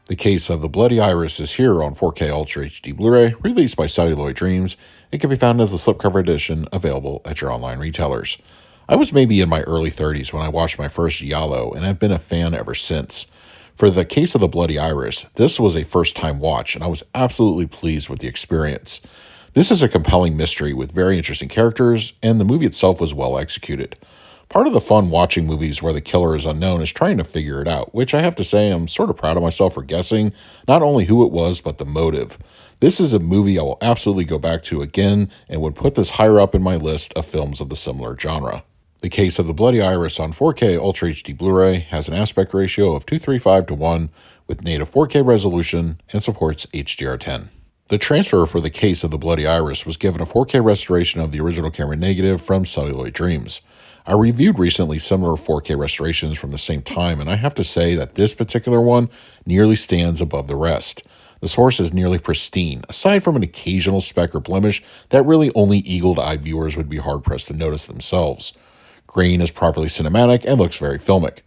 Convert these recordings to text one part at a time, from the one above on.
The Case of the Bloody Iris is here on 4K Ultra HD Blu-ray, released by Celluloid Dreams. It can be found as a slipcover edition, available at your online retailers. I was maybe in my early 30s when I watched my first Giallo, and I've been a fan ever since. For The Case of the Bloody Iris, this was a first-time watch, and I was absolutely pleased with the experience. This is a compelling mystery with very interesting characters, and the movie itself was well executed. Part of the fun watching movies where the killer is unknown is trying to figure it out, which I have to say I'm sort of proud of myself for guessing not only who it was, but the motive. This is a movie I will absolutely go back to again and would put this higher up in my list of films of the similar genre. The Case of the Bloody Iris on 4K Ultra HD Blu-ray has an aspect ratio of 235:1 with native 4K resolution and supports HDR10. The transfer for The Case of the Bloody Iris was given a 4K restoration of the original camera negative from Celluloid Dreams. I reviewed recently similar 4K restorations from the same time, and I have to say that this particular one nearly stands above the rest. The source is nearly pristine, aside from an occasional speck or blemish that really only eagle-eyed viewers would be hard-pressed to notice themselves. Grain is properly cinematic and looks very filmic.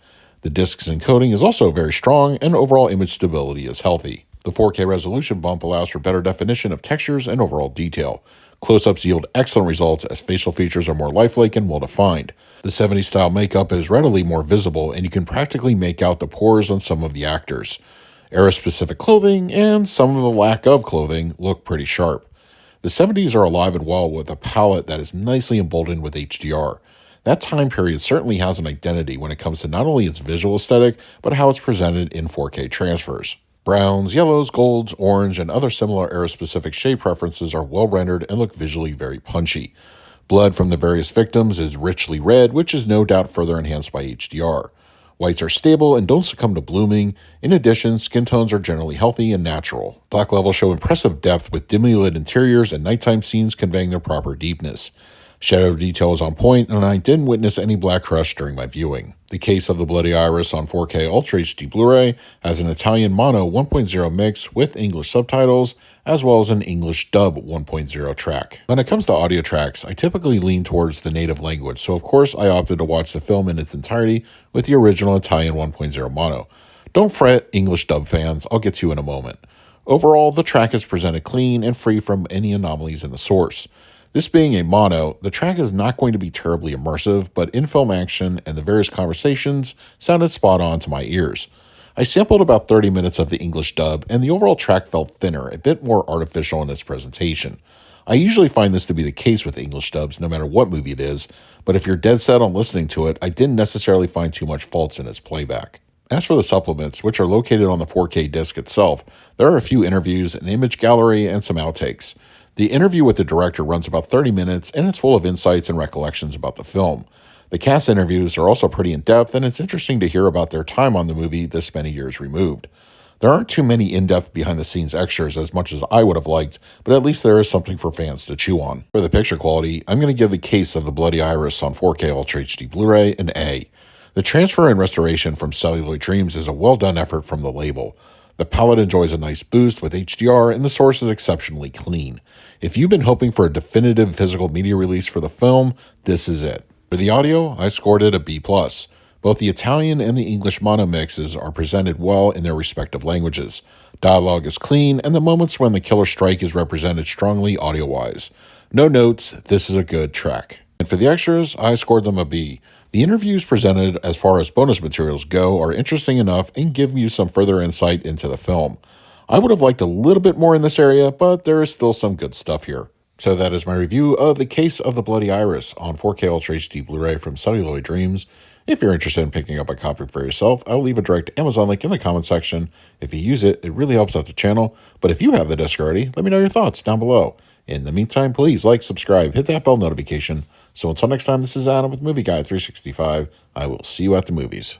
The disc's encoding is also very strong, and overall image stability is healthy. The 4K resolution bump allows for better definition of textures and overall detail. Close-ups yield excellent results as facial features are more lifelike and well-defined. The 70s style makeup is readily more visible, and you can practically make out the pores on some of the actors. Era-specific clothing and some of the lack of clothing look pretty sharp. The 70s are alive and well with a palette that is nicely emboldened with HDR. That time period certainly has an identity when it comes to not only its visual aesthetic, but how it's presented in 4K transfers. Browns, yellows, golds, orange, and other similar era-specific shade preferences are well rendered and look visually very punchy. Blood from the various victims is richly red, which is no doubt further enhanced by HDR. Whites are stable and don't succumb to blooming. In addition, skin tones are generally healthy and natural. Black levels show impressive depth with dimly lit interiors and nighttime scenes conveying their proper deepness. Shadow detail is on point, and I didn't witness any black crush during my viewing. The Case of the Bloody Iris on 4K Ultra HD Blu-ray has an Italian Mono 1.0 mix with English subtitles, as well as an English Dub 1.0 track. When it comes to audio tracks, I typically lean towards the native language, so of course I opted to watch the film in its entirety with the original Italian 1.0 mono. Don't fret, English Dub fans, I'll get to you in a moment. Overall, the track is presented clean and free from any anomalies in the source. This being a mono, the track is not going to be terribly immersive, but in-film action and the various conversations sounded spot on to my ears. I sampled about 30 minutes of the English dub, and the overall track felt thinner, a bit more artificial in its presentation. I usually find this to be the case with English dubs, no matter what movie it is, but if you're dead set on listening to it, I didn't necessarily find too much faults in its playback. As for the supplements, which are located on the 4K disc itself, there are a few interviews, an image gallery, and some outtakes. The interview with the director runs about 30 minutes, and it's full of insights and recollections about the film. The cast interviews are also pretty in-depth, and it's interesting to hear about their time on the movie this many years removed. There aren't too many in-depth behind-the-scenes extras as much as I would have liked, but at least there is something for fans to chew on. For the picture quality, I'm going to give The Case of the Bloody Iris on 4K Ultra HD Blu-ray an A. The transfer and restoration from Celluloid Dreams is a well-done effort from the label. The palette enjoys a nice boost with HDR, and the source is exceptionally clean. If you've been hoping for a definitive physical media release for the film, this is it. For the audio, I scored it a B+. Both the Italian and the English mono mixes are presented well in their respective languages. Dialogue is clean, and the moments when the killer strike is represented strongly audio-wise. No notes, this is a good track. And for the extras, I scored them a B. The interviews presented as far as bonus materials go are interesting enough and give you some further insight into the film. I would have liked a little bit more in this area, but there is still some good stuff here. So that is my review of The Case of the Bloody Iris on 4K Ultra HD Blu-ray from Celluloid Dreams. If you're interested in picking up a copy for yourself, I'll leave a direct Amazon link in the comment section. If you use it, it really helps out the channel. But if you have the disc already, let me know your thoughts down below. In the meantime, please like, subscribe, hit that bell notification. So until next time, this is Adam with Movie Guide 365. I will see you at the movies.